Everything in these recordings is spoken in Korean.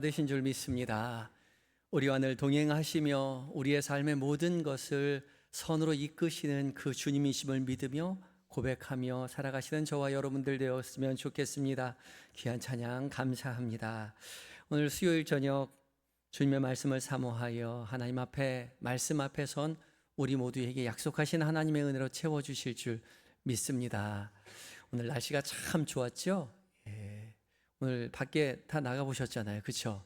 되신 줄 믿습니다. 우리와 늘 동행하시며 우리의 삶의 모든 것을 선으로 이끄시는 그 주님이심을 믿으며 고백하며 살아가시는 저와 여러분들 되었으면 좋겠습니다. 귀한 찬양 감사합니다. 오늘 수요일 저녁 주님의 말씀을 사모하여 하나님 앞에 말씀 앞에 선 우리 모두에게 약속하신 하나님의 은혜로 채워주실 줄 믿습니다. 오늘 날씨가 참 좋았죠? 오늘 밖에 다 나가보셨잖아요. 그렇죠?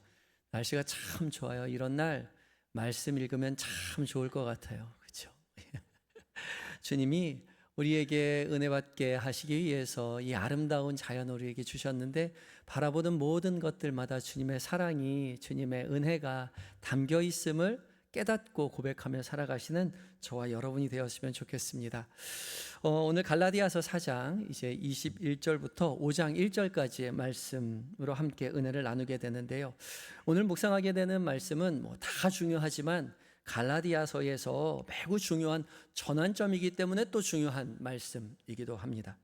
날씨가 참 좋아요. 이런 날 말씀 읽으면 참 좋을 것 같아요. 그렇죠? 주님이 우리에게 은혜 받게 하시기 위해서 이 아름다운 자연 우리에게 주셨는데 바라보는 모든 것들마다 주님의 사랑이, 주님의 은혜가 담겨 있음을 깨닫고 고백하며 살아가시는 저와 여러분이 되었으면 좋겠습니다. 오늘 갈라디아서 4장 이제 21절부터 5장 1절까지의 말씀으로 함께 은혜를 나누게 되는데요. 오늘 묵상하게 되는 말씀은 다 중요하지만 갈라디아서에서 매우 중요한 전환점이기 때문에 또 중요한 말씀이기도 합니다.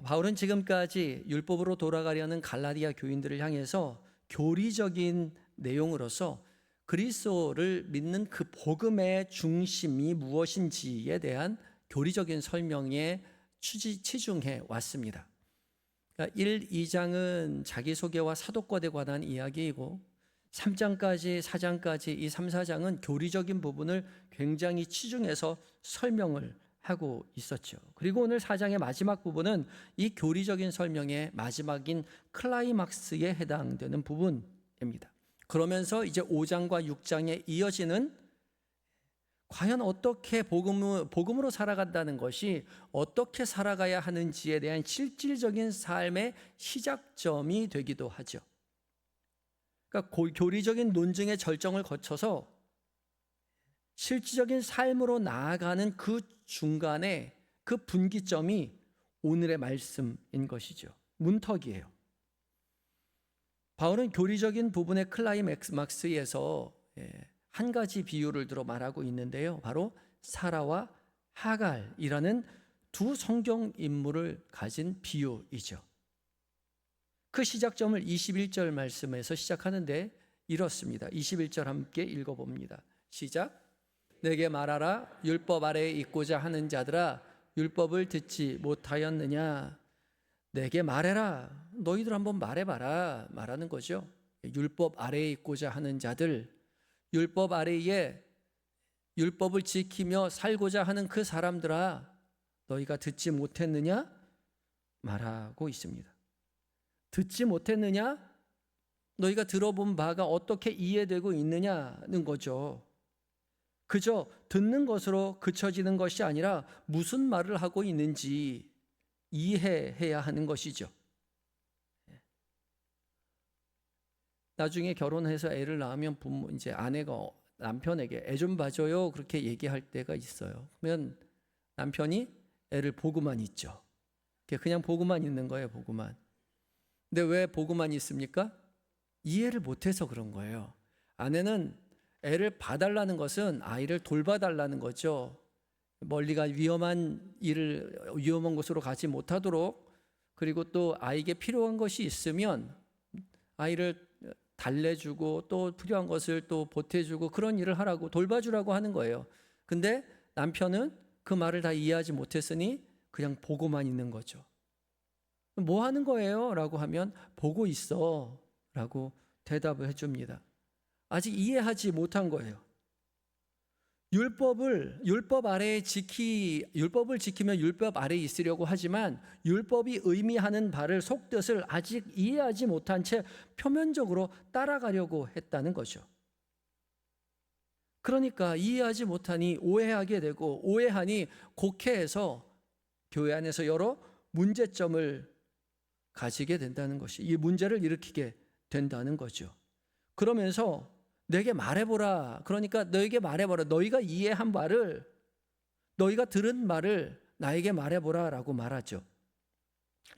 바울은 지금까지 율법으로 돌아가려는 갈라디아 교인들을 향해서 교리적인 내용으로서 그리스도를 믿는 그 복음의 중심이 무엇인지에 대한 교리적인 설명에 치중해 왔습니다. 그러니까 1, 2장은 자기소개와 사도권에 관한 이야기이고 3장까지 4장까지 이 3, 4장은 교리적인 부분을 굉장히 치중해서 설명을 하고 있었죠. 그리고 오늘 4장의 마지막 부분은 이 교리적인 설명의 마지막인 클라이막스에 해당되는 부분입니다. 그러면서 이제 5장과 6장에 이어지는 과연 어떻게 복음으로 살아간다는 것이 어떻게 살아가야 하는지에 대한 실질적인 삶의 시작점이 되기도 하죠. 그러니까 교리적인 논증의 절정을 거쳐서 실질적인 삶으로 나아가는 그 중간에 그 분기점이 오늘의 말씀인 것이죠. 문턱이에요. 바울은 교리적인 부분의 클라이맥스에서 한 가지 비유를 들어 말하고 있는데요. 바로 사라와 하갈이라는 두 성경 인물을 가진 비유이죠. 그 시작점을 21절 말씀에서 시작하는데 이렇습니다. 21절 함께 읽어봅니다. 시작. 내게 말하라. 율법 아래에 있고자 하는 자들아, 율법을 듣지 못하였느냐. 내게 말해라. 너희들 한번 말해봐라. 말하는 거죠. 율법 아래에 있고자 하는 자들, 율법 아래에 율법을 지키며 살고자 하는 그 사람들아, 너희가 듣지 못했느냐? 말하고 있습니다. 듣지 못했느냐? 너희가 들어본 바가 어떻게 이해되고 있느냐는 거죠. 그저 듣는 것으로 그쳐지는 것이 아니라 무슨 말을 하고 있는지 이해해야 하는 것이죠. 나중에 결혼해서 애를 낳으면 이제 아내가 남편에게 애 좀 봐줘요 그렇게 얘기할 때가 있어요. 그러면 남편이 애를 보고만 있죠. 그냥 보고만 있는 거예요. 보고만. 근데 왜 보고만 있습니까? 이해를 못해서 그런 거예요. 아내는 애를 봐달라는 것은 아이를 돌봐달라는 거죠. 멀리가 위험한 곳으로 가지 못하도록, 그리고 또 아이에게 필요한 것이 있으면 아이를 달래주고 또 필요한 것을 또 보태주고 그런 일을 하라고, 돌봐주라고 하는 거예요. 근데 남편은 그 말을 다 이해하지 못했으니 그냥 보고만 있는 거죠. 뭐 하는 거예요? 라고 하면 보고 있어 라고 대답을 해줍니다. 아직 이해하지 못한 거예요. 율법을 지키며 율법 아래에 있으려고 하지만 율법이 의미하는 바를 속뜻을 아직 이해하지 못한 채 표면적으로 따라가려고 했다는 거죠. 그러니까 이해하지 못하니 오해하게 되고, 오해하니 곡해해서 교회 안에서 여러 문제점을 가지게 된다는 것이, 이 문제를 일으키게 된다는 거죠. 그러면서 내게 말해보라. 그러니까 너에게 말해보라. 너희가 이해한 바를, 너희가 들은 말을 나에게 말해보라 라고 말하죠.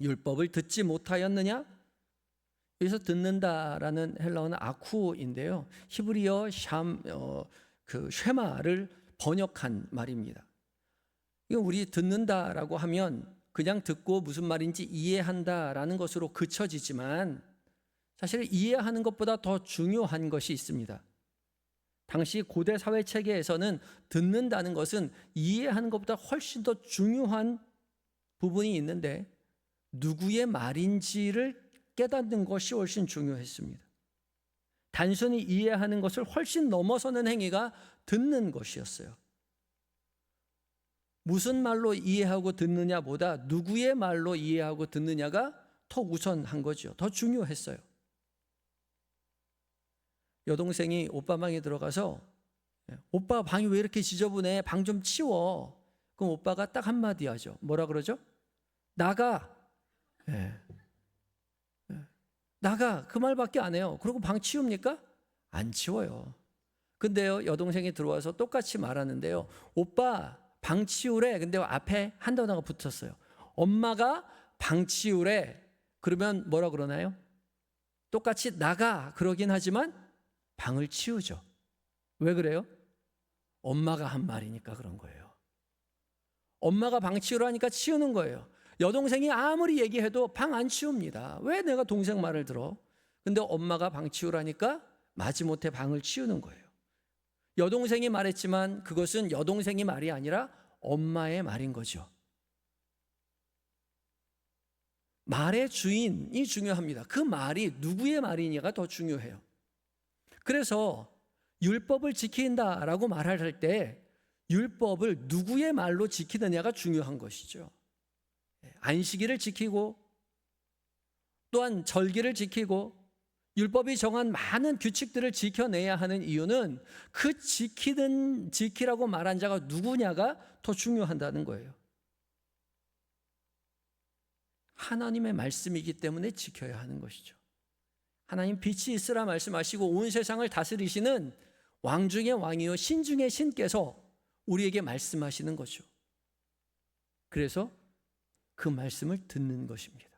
율법을 듣지 못하였느냐? 여기서 듣는다라는 헬라어는 아쿠인데요. 히브리어 쉐마를 번역한 말입니다. 이거 우리 듣는다라고 하면 그냥 듣고 무슨 말인지 이해한다라는 것으로 그쳐지지만 사실 이해하는 것보다 더 중요한 것이 있습니다. 당시 고대 사회 체계에서는 듣는다는 것은 이해하는 것보다 훨씬 더 중요한 부분이 있는데 누구의 말인지를 깨닫는 것이 훨씬 중요했습니다. 단순히 이해하는 것을 훨씬 넘어서는 행위가 듣는 것이었어요. 무슨 말로 이해하고 듣느냐보다 누구의 말로 이해하고 듣느냐가 더 우선한 거죠. 더 중요했어요. 여동생이 오빠 방에 들어가서 오빠 방이 왜 이렇게 지저분해? 방 좀 치워. 그럼 오빠가 딱 한마디 하죠. 뭐라 그러죠? 나가. 나가. 그 말밖에 안 해요. 그리고 방 치웁니까? 안 치워요. 근데요, 여동생이 들어와서 똑같이 말하는데요. 오빠 방 치우래. 근데 앞에 한 단어가 붙었어요. 엄마가 방 치우래. 그러면 뭐라 그러나요? 똑같이 나가. 그러긴 하지만 방을 치우죠. 왜 그래요? 엄마가 한 말이니까 그런 거예요. 엄마가 방 치우라니까 치우는 거예요. 여동생이 아무리 얘기해도 방 안 치웁니다. 왜 내가 동생 말을 들어? 근데 엄마가 방 치우라니까 마지못해 방을 치우는 거예요. 여동생이 말했지만 그것은 여동생이 말이 아니라 엄마의 말인 거죠. 말의 주인이 중요합니다. 그 말이 누구의 말이냐가 더 중요해요. 그래서 율법을 지킨다라고 말할 때 율법을 누구의 말로 지키느냐가 중요한 것이죠. 안식일을 지키고 또한 절기를 지키고 율법이 정한 많은 규칙들을 지켜내야 하는 이유는 그 지키라고 말한 자가 누구냐가 더 중요하다는 거예요. 하나님의 말씀이기 때문에 지켜야 하는 것이죠. 하나님 빛이 있으라 말씀하시고 온 세상을 다스리시는 왕 중의 왕이요 신 중의 신께서 우리에게 말씀하시는 거죠. 그래서 그 말씀을 듣는 것입니다.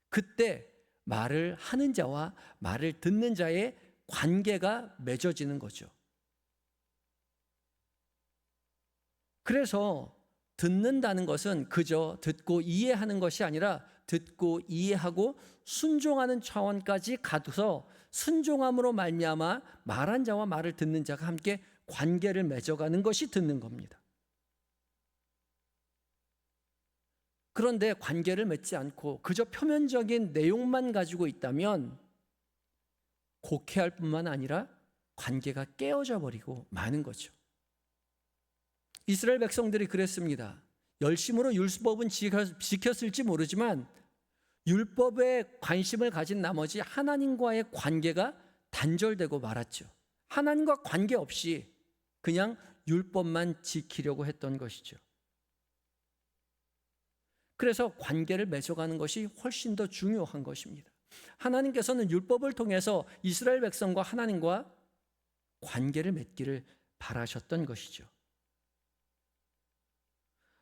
그때 말을 하는 자와 말을 듣는 자의 관계가 맺어지는 거죠. 그래서 듣는다는 것은 그저 듣고 이해하는 것이 아니라 듣고 이해하고 순종하는 차원까지 가둬서 순종함으로 말미암아 말한 자와 말을 듣는 자가 함께 관계를 맺어가는 것이 듣는 겁니다. 그런데 관계를 맺지 않고 그저 표면적인 내용만 가지고 있다면 곡해할 뿐만 아니라 관계가 깨어져 버리고 마는 거죠. 이스라엘 백성들이 그랬습니다. 열심으로 율법은 지켰을지 모르지만 율법에 관심을 가진 나머지 하나님과의 관계가 단절되고 말았죠. 하나님과 관계없이 그냥 율법만 지키려고 했던 것이죠. 그래서 관계를 맺어가는 것이 훨씬 더 중요한 것입니다. 하나님께서는 율법을 통해서 이스라엘 백성과 하나님과 관계를 맺기를 바라셨던 것이죠.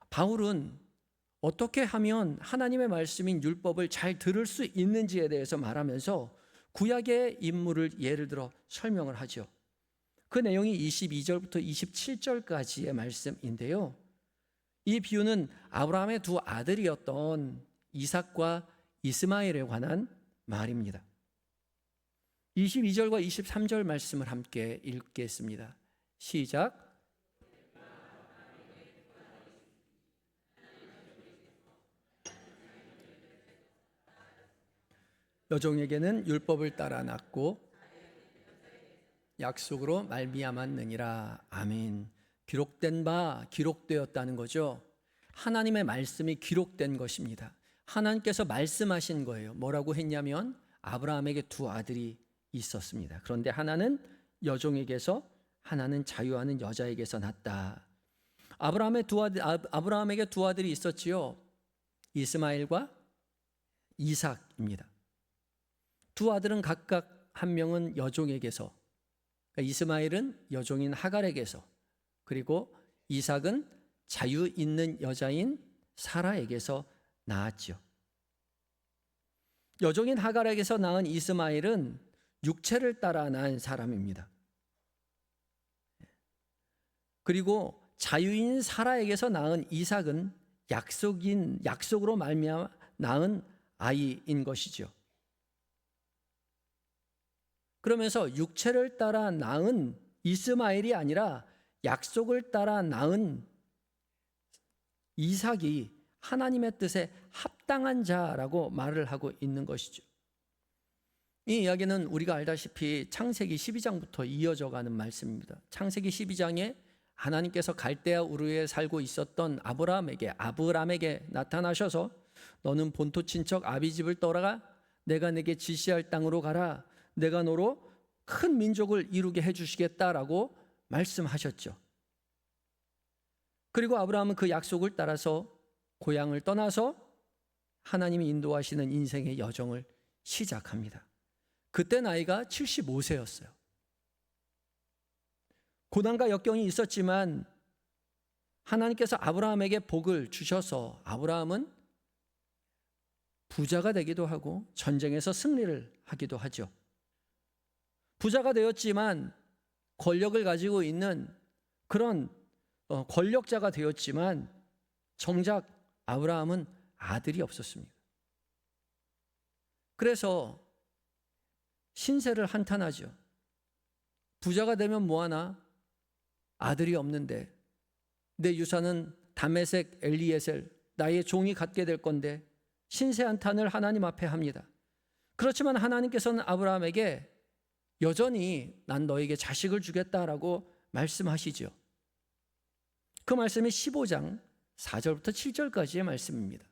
바울은 어떻게 하면 하나님의 말씀인 율법을 잘 들을 수 있는지에 대해서 말하면서 구약의 인물을 예를 들어 설명을 하죠. 그 내용이 22절부터 27절까지의 말씀인데요. 이 비유는 아브라함의 두 아들이었던 이삭과 이스마엘에 관한 말입니다. 22절과 23절 말씀을 함께 읽겠습니다. 시작. 여종에게는 율법을 따라 낳고 약속으로 말미암았느니라. 아멘. 기록된 바 기록되었다는 거죠. 하나님의 말씀이 기록된 것입니다. 하나님께서 말씀하신 거예요. 뭐라고 했냐면 아브라함에게 두 아들이 있었습니다. 그런데 하나는 여종에게서 하나는 자유하는 여자에게서 났다. 아브라함에게 두 아들이 있었지요. 이스마엘과 이삭입니다. 두 아들은 각각 한 명은 여종에게서, 그러니까 이스마엘은 여종인 하갈에게서, 그리고 이삭은 자유 있는 여자인 사라에게서 낳았죠. 여종인 하갈에게서 낳은 이스마엘은 육체를 따라 낳은 사람입니다. 그리고 자유인 사라에게서 낳은 이삭은 약속으로 말미암아 낳은 아이인 것이죠. 그러면서 육체를 따라 낳은 이스마엘이 아니라 약속을 따라 낳은 이삭이 하나님의 뜻에 합당한 자라고 말을 하고 있는 것이죠. 이 이야기는 우리가 알다시피 창세기 12장부터 이어져 가는 말씀입니다. 창세기 12장에 하나님께서 갈대아 우르에 살고 있었던 아브람에게 나타나셔서 너는 본토 친척 아비 집을 떠나가 내가 내게 지시할 땅으로 가라. 내가 너로 큰 민족을 이루게 해주시겠다라고 말씀하셨죠. 그리고 아브라함은 그 약속을 따라서 고향을 떠나서 하나님이 인도하시는 인생의 여정을 시작합니다. 그때 나이가 75세였어요. 고난과 역경이 있었지만 하나님께서 아브라함에게 복을 주셔서 아브라함은 부자가 되기도 하고 전쟁에서 승리를 하기도 하죠. 부자가 되었지만 권력을 가지고 있는 그런 권력자가 되었지만 정작 아브라함은 아들이 없었습니다. 그래서 신세를 한탄하죠. 부자가 되면 뭐하나? 아들이 없는데 내 유산은 다메섹 엘리에셀 나의 종이 갖게 될 건데 신세 한탄을 하나님 앞에 합니다. 그렇지만 하나님께서는 아브라함에게 여전히 난 너에게 자식을 주겠다라고 말씀하시죠. 그 말씀이 15장 4절부터 7절까지의 말씀입니다.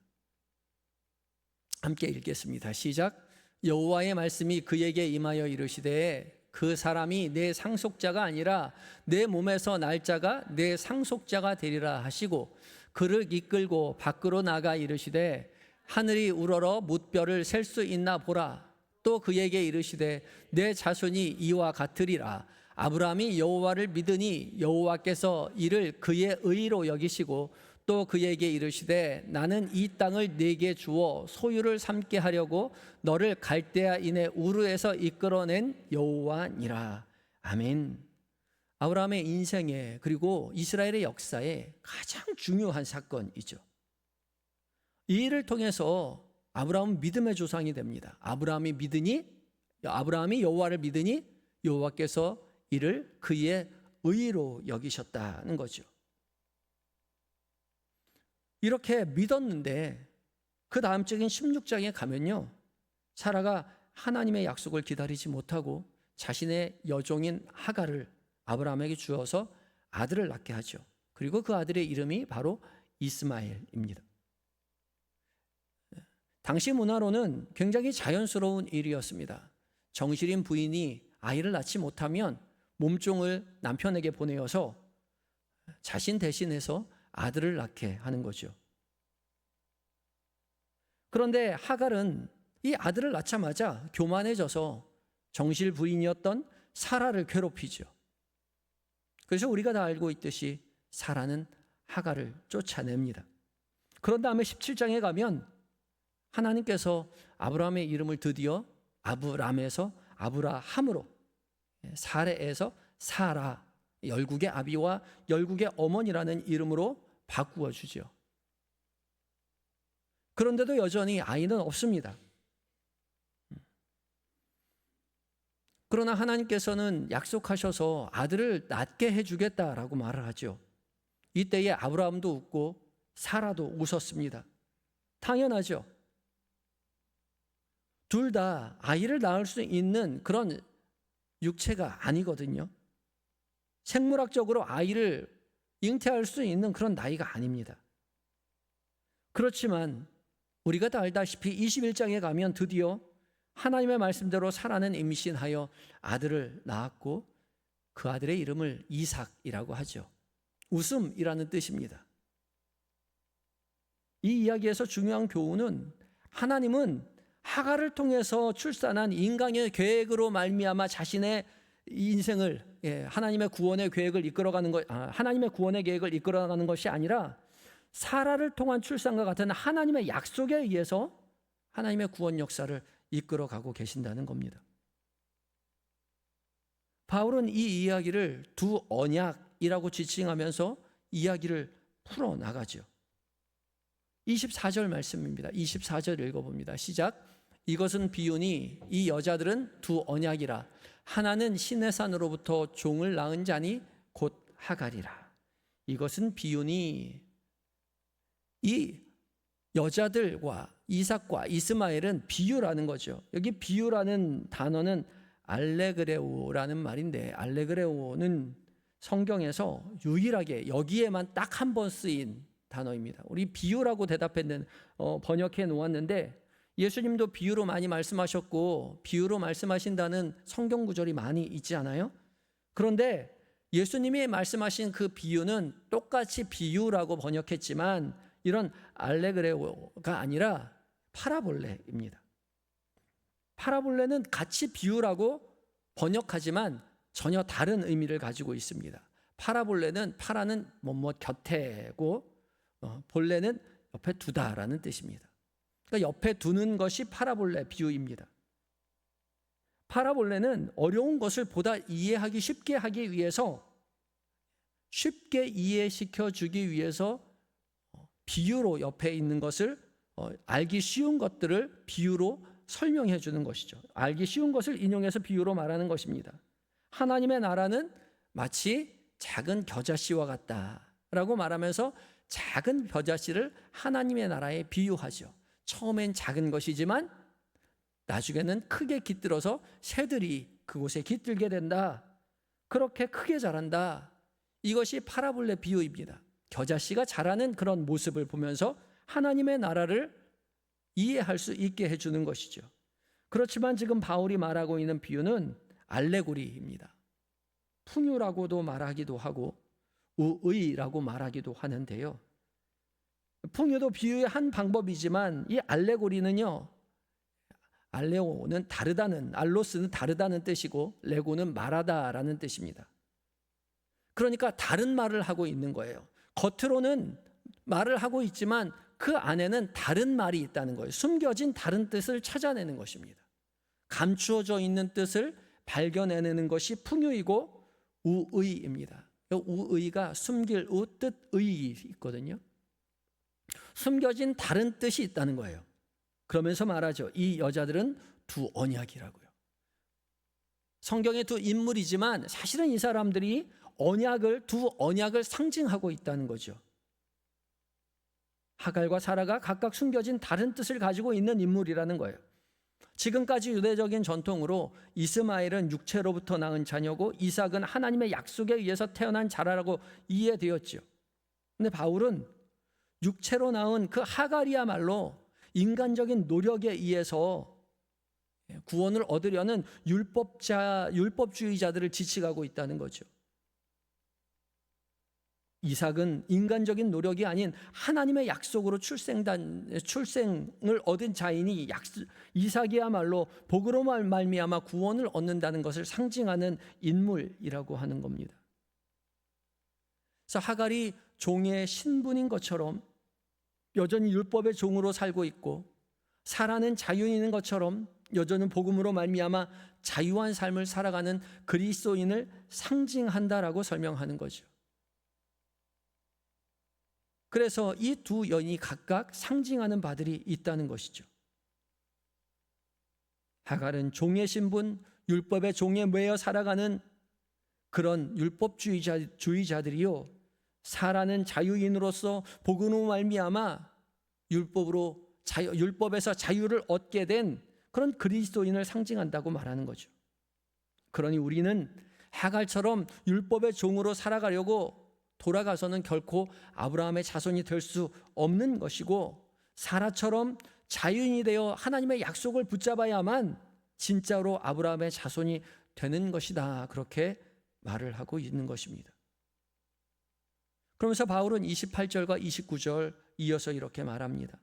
함께 읽겠습니다. 시작. 여호와의 말씀이 그에게 임하여 이르시되 그 사람이 내 상속자가 아니라 내 몸에서 날 자가 내 상속자가 되리라 하시고 그를 이끌고 밖으로 나가 이르시되 하늘이 우러러 뭇별을 셀 수 있나 보라. 또 그에게 이르시되 내 자손이 이와 같으리라. 아브라함이 여호와를 믿으니 여호와께서 이를 그의 의로 여기시고 또 그에게 이르시되 나는 이 땅을 네게 주어 소유를 삼게 하려고 너를 갈대아인의 우르에서 이끌어낸 여호와니라. 아멘. 아브라함의 인생에 그리고 이스라엘의 역사에 가장 중요한 사건이죠. 이 일을 통해서 아브라함은 믿음의 조상이 됩니다. 아브라함이 여호와를 믿으니 여호와께서 이를 그의 의로 여기셨다는 거죠. 이렇게 믿었는데 그 다음 적인 16장에 가면요, 사라가 하나님의 약속을 기다리지 못하고 자신의 여종인 하갈을 아브라함에게 주어서 아들을 낳게 하죠. 그리고 그 아들의 이름이 바로 이스마엘입니다. 당시 문화로는 굉장히 자연스러운 일이었습니다. 정실인 부인이 아이를 낳지 못하면 몸종을 남편에게 보내어서 자신 대신해서 아들을 낳게 하는 거죠. 그런데 하갈은 이 아들을 낳자마자 교만해져서 정실 부인이었던 사라를 괴롭히죠. 그래서 우리가 다 알고 있듯이 사라는 하갈을 쫓아냅니다. 그런 다음에 17장에 가면 하나님께서 아브라함의 이름을 드디어 아브람에서 아브라함으로, 사레에서 사라, 열국의 아비와 열국의 어머니라는 이름으로 바꾸어 주죠. 그런데도 여전히 아이는 없습니다. 그러나 하나님께서는 약속하셔서 아들을 낳게 해주겠다라고 말을 하죠. 이때에 아브라함도 웃고 사라도 웃었습니다. 당연하죠. 둘 다 아이를 낳을 수 있는 그런 육체가 아니거든요. 생물학적으로 아이를 잉태할 수 있는 그런 나이가 아닙니다. 그렇지만 우리가 다 알다시피 21장에 가면 드디어 하나님의 말씀대로 사라는 임신하여 아들을 낳았고 그 아들의 이름을 이삭이라고 하죠. 웃음이라는 뜻입니다. 이 이야기에서 중요한 교훈은 하나님은 하갈을 통해서 출산한 인간의 계획으로 말미암아 자신의 인생을 하나님의 구원의 계획을 이끌어가는 하나님의 구원의 계획을 이끌어가는 것이 아니라 사라를 통한 출산과 같은 하나님의 약속에 의해서 하나님의 구원 역사를 이끌어가고 계신다는 겁니다. 바울은 이 이야기를 두 언약이라고 지칭하면서 이야기를 풀어나가죠. 24절 말씀입니다. 24절 읽어봅니다. 시작. 이것은 비유니 이 여자들은 두 언약이라. 하나는 시내산으로부터 종을 낳은 자니 곧 하갈이라. 이것은 비유니 이 여자들과 이삭과 이스마엘은 비유라는 거죠. 여기 비유라는 단어는 알레그레오라는 말인데, 알레그레오는 성경에서 유일하게 여기에만 딱 한 번 쓰인 단어입니다. 우리 비유라고 번역해 놓았는데, 예수님도 비유로 많이 말씀하셨고 비유로 말씀하신다는 성경 구절이 많이 있지 않아요? 그런데 예수님이 말씀하신 그 비유는 똑같이 비유라고 번역했지만 이런 알레그레오가 아니라 파라볼레입니다. 파라볼레는 같이 비유라고 번역하지만 전혀 다른 의미를 가지고 있습니다. 파라볼레는 파라는 뭐뭐 곁에고 볼레는 옆에 두다라는 뜻입니다. 그러니까 옆에 두는 것이 파라볼레 비유입니다. 파라볼레는 어려운 것을 보다 이해하기 쉽게 하기 위해서, 쉽게 이해시켜 주기 위해서 비유로 옆에 있는 것을 알기 쉬운 것들을 비유로 설명해 주는 것이죠. 알기 쉬운 것을 인용해서 비유로 말하는 것입니다. 하나님의 나라는 마치 작은 겨자씨와 같다라고 말하면서 작은 겨자씨를 하나님의 나라에 비유하죠. 처음엔 작은 것이지만 나중에는 크게 깃들어서 새들이 그곳에 깃들게 된다. 그렇게 크게 자란다. 이것이 파라볼레 비유입니다. 겨자씨가 자라는 그런 모습을 보면서 하나님의 나라를 이해할 수 있게 해주는 것이죠. 그렇지만 지금 바울이 말하고 있는 비유는 알레고리입니다. 풍유라고도 말하기도 하고 우의라고 말하기도 하는데요. 풍유도 비유의 한 방법이지만 이 알레고리는요, 알레오는 다르다는, 알로스는 다르다는 뜻이고 레고는 말하다라는 뜻입니다. 그러니까 다른 말을 하고 있는 거예요. 겉으로는 말을 하고 있지만 그 안에는 다른 말이 있다는 거예요. 숨겨진 다른 뜻을 찾아내는 것입니다. 감추어져 있는 뜻을 발견해내는 것이 풍유이고 우의입니다. 우의가 숨길 우, 뜻의 있거든요. 숨겨진 다른 뜻이 있다는 거예요. 그러면서 말하죠. 이 여자들은 두 언약이라고요. 성경의 두 인물이지만 사실은 이 사람들이 두 언약을 상징하고 있다는 거죠. 하갈과 사라가 각각 숨겨진 다른 뜻을 가지고 있는 인물이라는 거예요. 지금까지 유대적인 전통으로 이스마엘은 육체로부터 낳은 자녀고 이삭은 하나님의 약속에 의해서 태어난 자라고 이해되었죠. 근데 바울은 육체로 낳은 그 하갈이야말로 인간적인 노력에 의해서 구원을 얻으려는 율법주의자들을 지칭하고 있다는 거죠. 이삭은 인간적인 노력이 아닌 하나님의 약속으로 출생을 얻은 자이니 이삭이야말로 복으로 말미암아 구원을 얻는다는 것을 상징하는 인물이라고 하는 겁니다. 그래서 하갈이 종의 신분인 것처럼 여전히 율법의 종으로 살고 있고, 사라는 자유인인 것처럼 여전히 복음으로 말미암아 자유한 삶을 살아가는 그리스도인을 상징한다라고 설명하는 거죠. 그래서 이 두 여인이 각각 상징하는 바들이 있다는 것이죠. 하갈은 종의 신분, 율법의 종에 매여 살아가는 그런 율법주의자들이요, 사라는 자유인으로서 복음으로 말미암아 율법에서 자유를 얻게 된 그런 그리스도인을 상징한다고 말하는 거죠. 그러니 우리는 하갈처럼 율법의 종으로 살아가려고 돌아가서는 결코 아브라함의 자손이 될 수 없는 것이고, 사라처럼 자유인이 되어 하나님의 약속을 붙잡아야만 진짜로 아브라함의 자손이 되는 것이다. 그렇게 말을 하고 있는 것입니다. 그러면서 바울은 28절과 29절 이어서 이렇게 말합니다.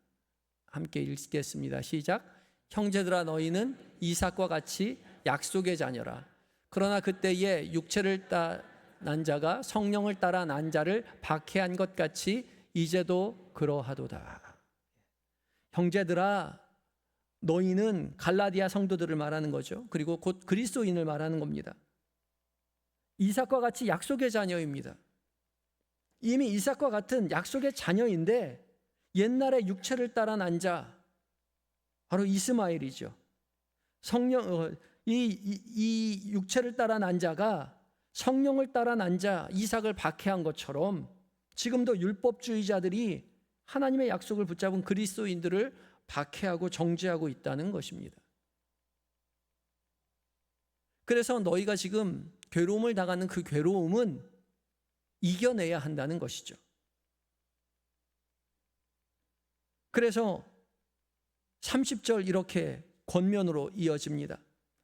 함께 읽겠습니다. 시작. 형제들아, 너희는 이삭과 같이 약속의 자녀라. 그러나 그때에 육체를 난 자가 성령을 따라 난 자를 박해한 것 같이 이제도 그러하도다. 형제들아, 너희는 갈라디아 성도들을 말하는 거죠. 그리고 곧 그리스도인을 말하는 겁니다. 이삭과 같이 약속의 자녀입니다. 이미 이삭과 같은 약속의 자녀인데 옛날에 육체를 따라 난 자, 바로 이스마엘이죠. 이 육체를 따라 난 자가 성령을 따라 난 자 이삭을 박해한 것처럼 지금도 율법주의자들이 하나님의 약속을 붙잡은 그리스도인들을 박해하고 정죄하고 있다는 것입니다. 그래서 너희가 지금 괴로움을 당하는 그 괴로움은 이겨내야 한다는 것이죠. 그래서 30절 이렇게 권면으로 이어집니다.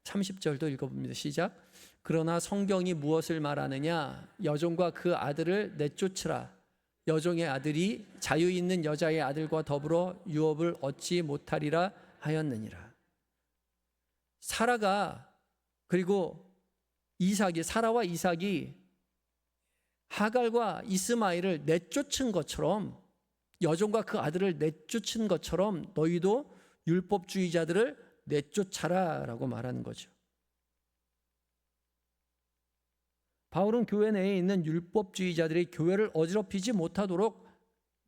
30절도 읽어봅니다. 시작. 그러나 성경이 무엇을 말하느냐? 여종과 그 아들을 내쫓으라. 여종의 아들이 자유 있는 여자의 아들과 더불어 유업을 얻지 못하리라 하였느니라. 사라가 그리고 사라와 이삭이 하갈과 이스마엘을 내쫓은 것처럼, 여종과 그 아들을 내쫓은 것처럼 너희도 율법주의자들을 내쫓아라 라고 말하는 거죠. 바울은 교회 내에 있는 율법주의자들이 교회를 어지럽히지 못하도록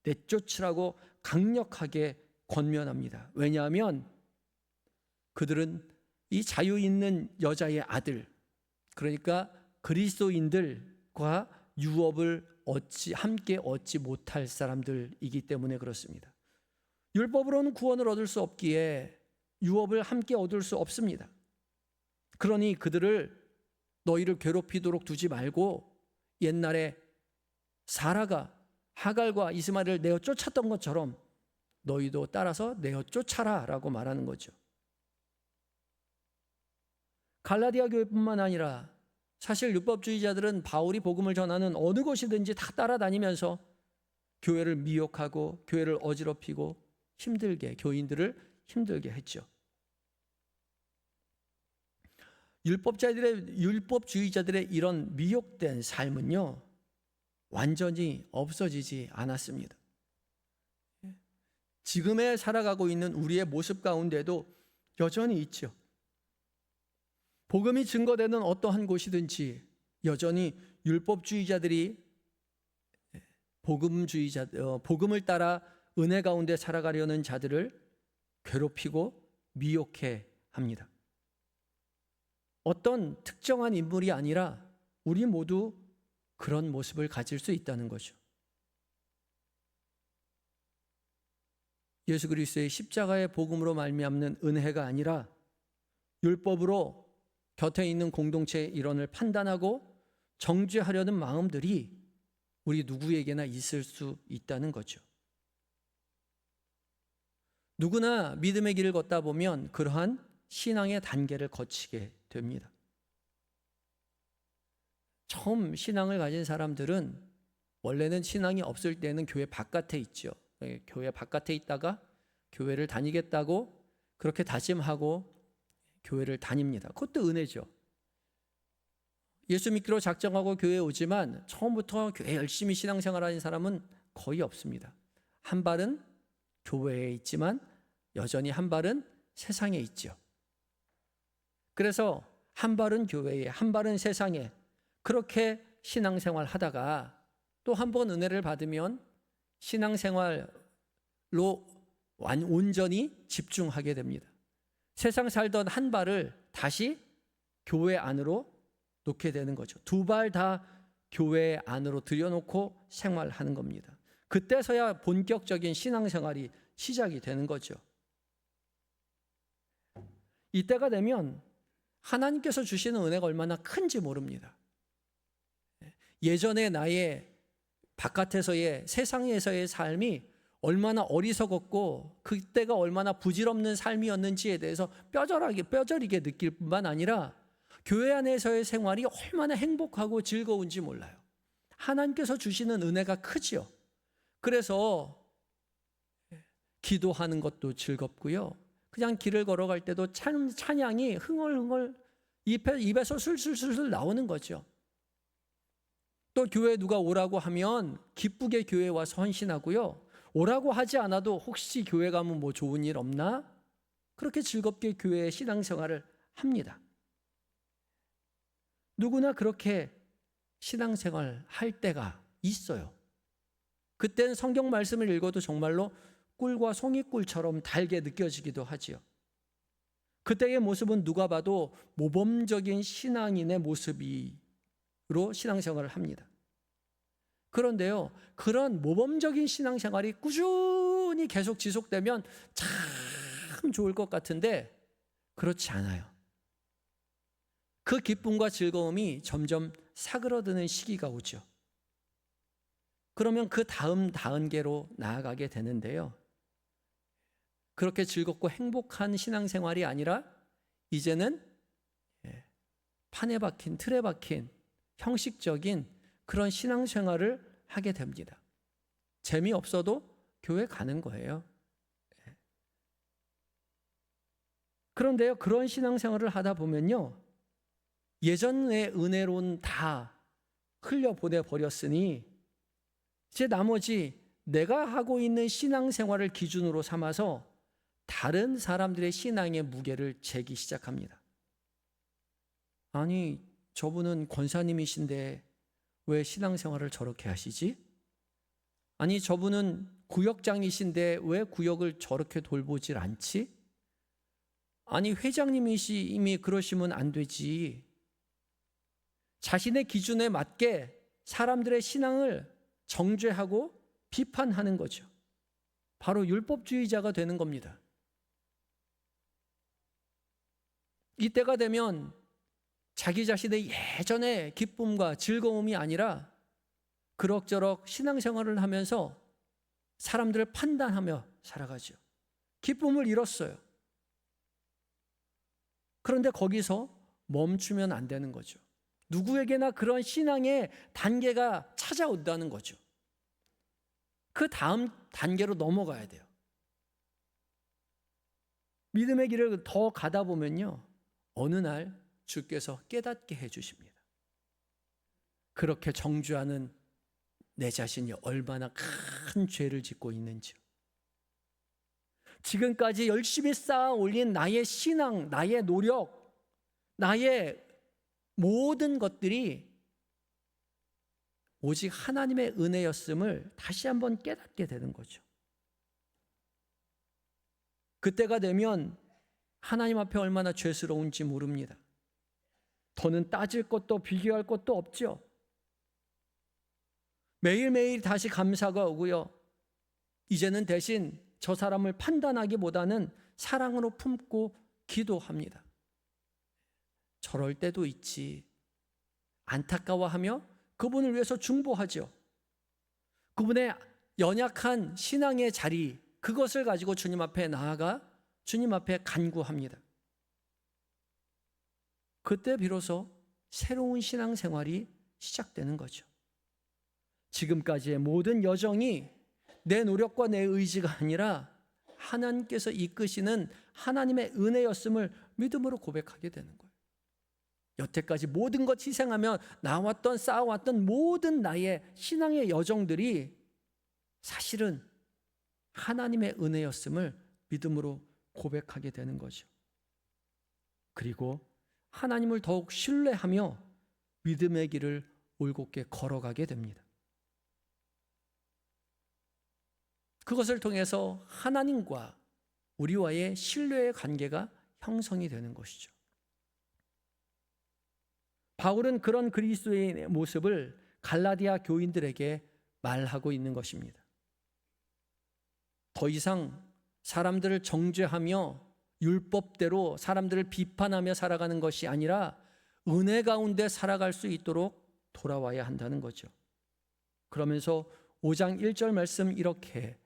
내쫓으라고 강력하게 권면합니다. 왜냐하면 그들은 이 자유 있는 여자의 아들, 그러니까 그리스도인들과 유업을 함께 얻지 못할 사람들이기 때문에 그렇습니다. 율법으로는 구원을 얻을 수 없기에 유업을 함께 얻을 수 없습니다. 그러니 그들을 너희를 괴롭히도록 두지 말고 옛날에 사라가 하갈과 이스마엘을 내어 쫓았던 것처럼 너희도 따라서 내어 쫓아라 라고 말하는 거죠. 갈라디아 교회뿐만 아니라 사실 율법주의자들은 바울이 복음을 전하는 어느 곳이든지 다 따라다니면서 교회를 미혹하고 교회를 어지럽히고 교인들을 힘들게 했죠. 율법주의자들의 이런 미혹된 삶은요, 완전히 없어지지 않았습니다. 지금에 살아가고 있는 우리의 모습 가운데도 여전히 있죠. 복음이 증거되는 어떠한 곳이든지 여전히 율법주의자들이 복음을 따라 은혜 가운데 살아가려는 자들을 괴롭히고 미혹해 합니다. 어떤 특정한 인물이 아니라 우리 모두 그런 모습을 가질 수 있다는 거죠. 예수 그리스도의 십자가의 복음으로 말미암는 은혜가 아니라 율법으로 곁에 있는 공동체의 일원을 판단하고 정죄하려는 마음들이 우리 누구에게나 있을 수 있다는 거죠. 누구나 믿음의 길을 걷다 보면 그러한 신앙의 단계를 거치게 됩니다. 처음 신앙을 가진 사람들은 원래는 신앙이 없을 때는 교회 바깥에 있죠. 교회 바깥에 있다가 교회를 다니겠다고 그렇게 다짐하고 교회를 다닙니다. 그것도 은혜죠. 예수 믿기로 작정하고 교회에 오지만 처음부터 교회 열심히 신앙생활하는 사람은 거의 없습니다. 한 발은 교회에 있지만 여전히 한 발은 세상에 있죠. 그래서 한 발은 교회에, 한 발은 세상에 그렇게 신앙생활 하다가 또 한 번 은혜를 받으면 신앙생활로 온전히 집중하게 됩니다. 세상 살던 한 발을 다시 교회 안으로 놓게 되는 거죠. 두 발 다 교회 안으로 들여놓고 생활하는 겁니다. 그때서야 본격적인 신앙생활이 시작이 되는 거죠. 이때가 되면 하나님께서 주시는 은혜가 얼마나 큰지 모릅니다. 예전에 나의 바깥에서의 세상에서의 삶이 얼마나 어리석었고 그때가 얼마나 부질없는 삶이었는지에 대해서 뼈저리게 느낄 뿐만 아니라 교회 안에서의 생활이 얼마나 행복하고 즐거운지 몰라요. 하나님께서 주시는 은혜가 크지요. 그래서 기도하는 것도 즐겁고요. 그냥 길을 걸어갈 때도 찬양이 흥얼흥얼 입에서 술술술 나오는 거죠. 또 교회에 누가 오라고 하면 기쁘게 교회에 와서 헌신하고요. 오라고 하지 않아도 혹시 교회 가면 뭐 좋은 일 없나? 그렇게 즐겁게 교회의 신앙생활을 합니다. 누구나 그렇게 신앙생활 할 때가 있어요. 그때는 성경 말씀을 읽어도 정말로 꿀과 송이꿀처럼 달게 느껴지기도 하지요. 그때의 모습은 누가 봐도 모범적인 신앙인의 모습으로 신앙생활을 합니다. 그런데요, 그런 모범적인 신앙생활이 꾸준히 계속 지속되면 참 좋을 것 같은데 그렇지 않아요. 그 기쁨과 즐거움이 점점 사그러드는 시기가 오죠. 그러면 그 다음 단계로 나아가게 되는데요. 그렇게 즐겁고 행복한 신앙생활이 아니라 이제는 판에 박힌, 틀에 박힌 형식적인 그런 신앙생활을 하게 됩니다. 재미없어도 교회 가는 거예요. 그런데요, 그런 신앙생활을 하다 보면요, 예전의 은혜로는 다 흘려보내버렸으니 이제 나머지 내가 하고 있는 신앙생활을 기준으로 삼아서 다른 사람들의 신앙의 무게를 재기 시작합니다. 아니, 저분은 권사님이신데 왜 신앙생활을 저렇게 하시지? 아니, 저분은 구역장이신데 왜 구역을 저렇게 돌보질 않지? 아니, 회장님이시 그러시면 안 되지. 자신의 기준에 맞게 사람들의 신앙을 정죄하고 비판하는 거죠. 바로 율법주의자가 되는 겁니다. 이때가 되면 자기 자신의 예전의 기쁨과 즐거움이 아니라 그럭저럭 신앙생활을 하면서 사람들을 판단하며 살아가죠. 기쁨을 잃었어요. 그런데 거기서 멈추면 안 되는 거죠. 누구에게나 그런 신앙의 단계가 찾아온다는 거죠. 그 다음 단계로 넘어가야 돼요. 믿음의 길을 더 가다 보면요, 어느 날 주께서 깨닫게 해주십니다. 그렇게 정죄하는 내 자신이 얼마나 큰 죄를 짓고 있는지요. 지금까지 열심히 쌓아 올린 나의 신앙, 나의 노력, 나의 모든 것들이 오직 하나님의 은혜였음을 다시 한번 깨닫게 되는 거죠. 그때가 되면 하나님 앞에 얼마나 죄스러운지 모릅니다. 더는 따질 것도 비교할 것도 없죠. 매일매일 다시 감사가 오고요. 이제는 대신 저 사람을 판단하기보다는 사랑으로 품고 기도합니다. 저럴 때도 있지. 안타까워하며 그분을 위해서 중보하죠. 그분의 연약한 신앙의 자리, 그것을 가지고 주님 앞에 나아가 주님 앞에 간구합니다. 그때 비로소 새로운 신앙생활이 시작되는 거죠. 지금까지의 모든 여정이 내 노력과 내 의지가 아니라 하나님께서 이끄시는 하나님의 은혜였음을 믿음으로 고백하게 되는 거예요. 여태까지 모든 것 희생하며 나왔던 쌓아왔던 모든 나의 신앙의 여정들이 사실은 하나님의 은혜였음을 믿음으로 고백하게 되는 거죠. 그리고 하나님을 더욱 신뢰하며 믿음의 길을 올곧게 걸어가게 됩니다. 그것을 통해서 하나님과 우리와의 신뢰의 관계가 형성이 되는 것이죠. 바울은 그런 그리스도인의 모습을 갈라디아 교인들에게 말하고 있는 것입니다. 더 이상 사람들을 정죄하며 율법대로 사람들을 비판하며 살아가는 것이 아니라 은혜 가운데 살아갈 수 있도록 돌아와야 한다는 거죠. 그러면서 5장 1절 말씀 이렇게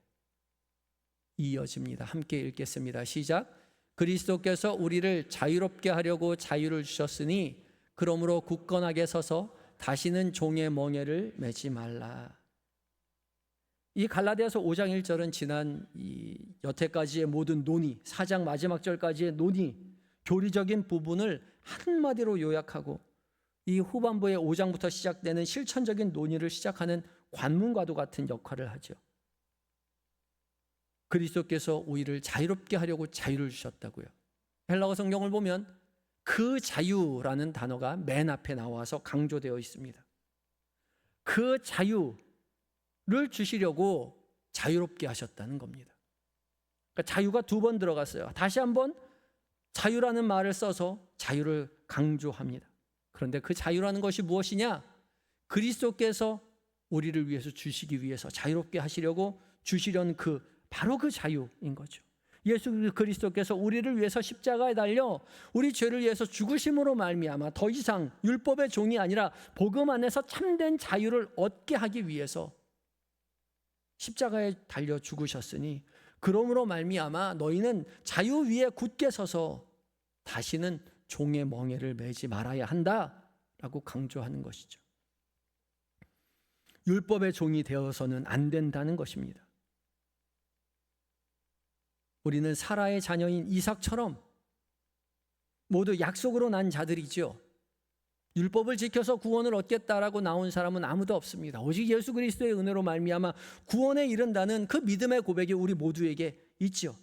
이어집니다. 함께 읽겠습니다. 시작. 그리스도께서 우리를 자유롭게 하려고 자유를 주셨으니 그러므로 굳건하게 서서 다시는 종의 멍에를 매지 말라. 이 갈라디아서 5장 1절은 지난 여태까지의 모든 논의, 4장 마지막 절까지의 논의, 교리적인 부분을 한마디로 요약하고 이 후반부의 5장부터 시작되는 실천적인 논의를 시작하는 관문과도 같은 역할을 하죠. 그리스도께서 우리를 자유롭게 하려고 자유를 주셨다고요. 헬라어 성경을 보면 그 자유라는 단어가 맨 앞에 나와서 강조되어 있습니다. 그 자유를 주시려고 자유롭게 하셨다는 겁니다. 그러니까 자유가 두 번 들어갔어요. 다시 한번 자유라는 말을 써서 자유를 강조합니다. 그런데 그 자유라는 것이 무엇이냐? 그리스도께서 우리를 위해서 주시기 위해서 자유롭게 하시려고 주시려는 바로 그 자유인 거죠. 예수 그리스도께서 우리를 위해서 십자가에 달려 우리 죄를 위해서 죽으심으로 말미암아 더 이상 율법의 종이 아니라 복음 안에서 참된 자유를 얻게 하기 위해서 십자가에 달려 죽으셨으니, 그러므로 말미암아 너희는 자유 위에 굳게 서서 다시는 종의 멍에를 매지 말아야 한다라고 강조하는 것이죠. 율법의 종이 되어서는 안 된다는 것입니다. 우리는 사라의 자녀인 이삭처럼 모두 약속으로 난 자들이죠. 율법을 지켜서 구원을 얻겠다라고 나온 사람은 아무도 없습니다. 오직 예수 그리스도의 은혜로 말미암아 구원에 이른다는 그 믿음의 고백이 우리 모두에게 있죠.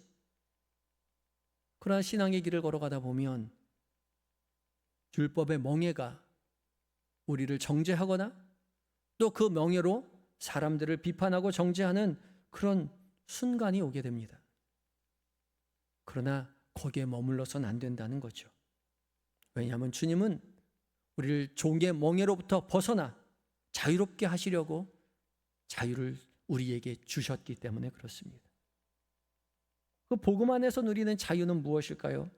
그러나 신앙의 길을 걸어가다 보면 율법의 멍에가 우리를 정죄하거나 또 그 멍에로 사람들을 비판하고 정죄하는 그런 순간이 오게 됩니다. 그러나 거기에 머물러서는 안 된다는 거죠. 왜냐하면 주님은 우리를 종의 멍에로부터 벗어나 자유롭게 하시려고 자유를 우리에게 주셨기 때문에 그렇습니다. 그 복음 안에서 누리는 자유는 무엇일까요?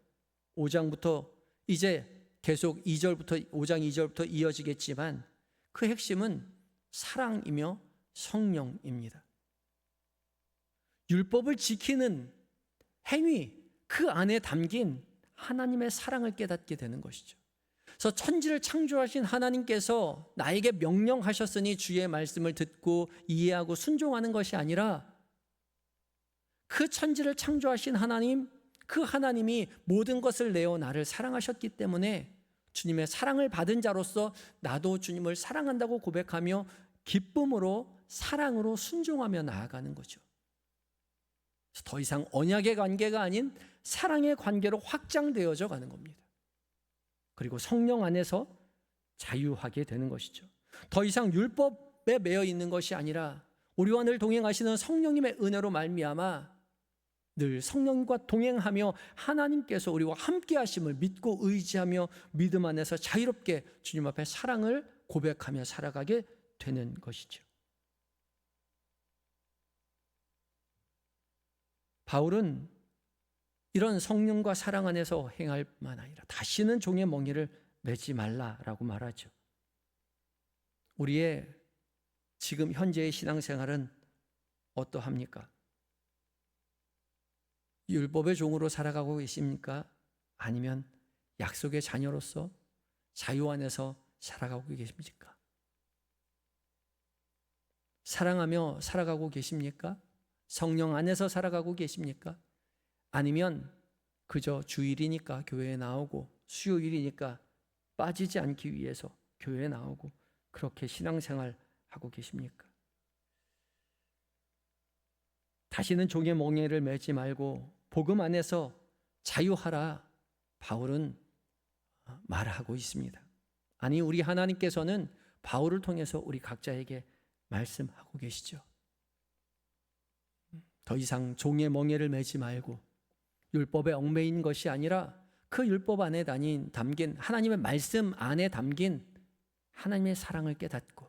5장부터 이제 계속 5장 2절부터 이어지겠지만 그 핵심은 사랑이며 성령입니다. 율법을 지키는 행위, 그 안에 담긴 하나님의 사랑을 깨닫게 되는 것이죠. 그래서 천지를 창조하신 하나님께서 나에게 명령하셨으니 주의 말씀을 듣고 이해하고 순종하는 것이 아니라 그 천지를 창조하신 하나님, 그 하나님이 모든 것을 내어 나를 사랑하셨기 때문에 주님의 사랑을 받은 자로서 나도 주님을 사랑한다고 고백하며 기쁨으로 사랑으로 순종하며 나아가는 거죠. 더 이상 언약의 관계가 아닌 사랑의 관계로 확장되어져 가는 겁니다. 그리고 성령 안에서 자유하게 되는 것이죠. 더 이상 율법에 매여 있는 것이 아니라 우리와 늘 동행하시는 성령님의 은혜로 말미암아 늘 성령과 동행하며 하나님께서 우리와 함께 하심을 믿고 의지하며 믿음 안에서 자유롭게 주님 앞에 사랑을 고백하며 살아가게 되는 것이죠. 바울은 이런 성령과 사랑 안에서 행할 뿐만 아니라 다시는 종의 멍에를 매지 말라라고 말하죠. 우리의 지금 현재의 신앙생활은 어떠합니까? 율법의 종으로 살아가고 계십니까? 아니면 약속의 자녀로서 자유 안에서 살아가고 계십니까? 사랑하며 살아가고 계십니까? 성령 안에서 살아가고 계십니까? 아니면 그저 주일이니까 교회에 나오고 수요일이니까 빠지지 않기 위해서 교회에 나오고 그렇게 신앙생활 하고 계십니까? 다시는 종의 멍에를 매지 말고 복음 안에서 자유하라 바울은 말하고 있습니다. 아니, 우리 하나님께서는 바울을 통해서 우리 각자에게 말씀하고 계시죠. 더 이상 종의 멍에를 매지 말고 율법에 얽매인 것이 아니라 그 율법 안에 담긴 하나님의 말씀 안에 담긴 하나님의 사랑을 깨닫고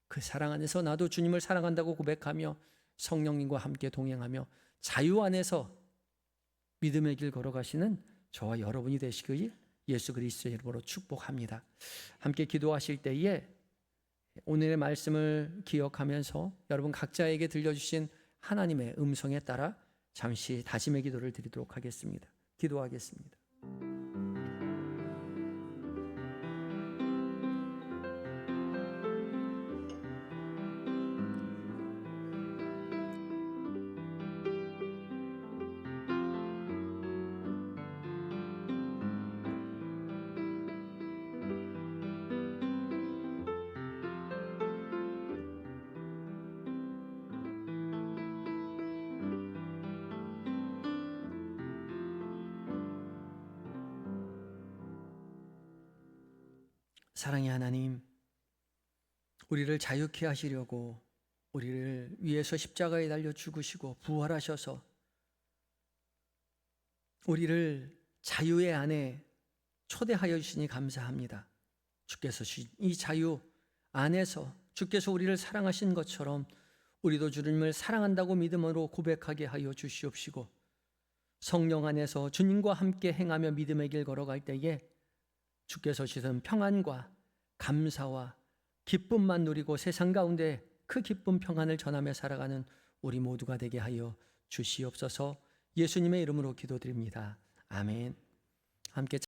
그 사랑 안에서 나도 주님을 사랑한다고 고백하며 성령님과 함께 동행하며 자유 안에서 믿음의 길 걸어가시는 저와 여러분이 되시길 예수 그리스도의 이름으로 축복합니다. 함께 기도하실 때에 오늘의 말씀을 기억하면서 여러분 각자에게 들려주신 하나님의 음성에 따라 잠시 다짐의 기도를 드리도록 하겠습니다. 기도하겠습니다. 사랑의 하나님, 우리를 자유케 하시려고 우리를 위해서 십자가에 달려 죽으시고 부활하셔서 우리를 자유의 안에 초대하여 주시니 감사합니다. 주께서 주신 이 자유 안에서 주께서 우리를 사랑하신 것처럼 우리도 주님을 사랑한다고 믿음으로 고백하게 하여 주시옵시고, 성령 안에서 주님과 함께 행하며 믿음의 길 걸어갈 때에 주께서 주신 평안과 감사와 기쁨만 누리고 세상 가운데 그 기쁨 평안을 전하며 살아가는 우리 모두가 되게 하여 주시옵소서. 예수님의 이름으로 기도드립니다. 아멘. 함께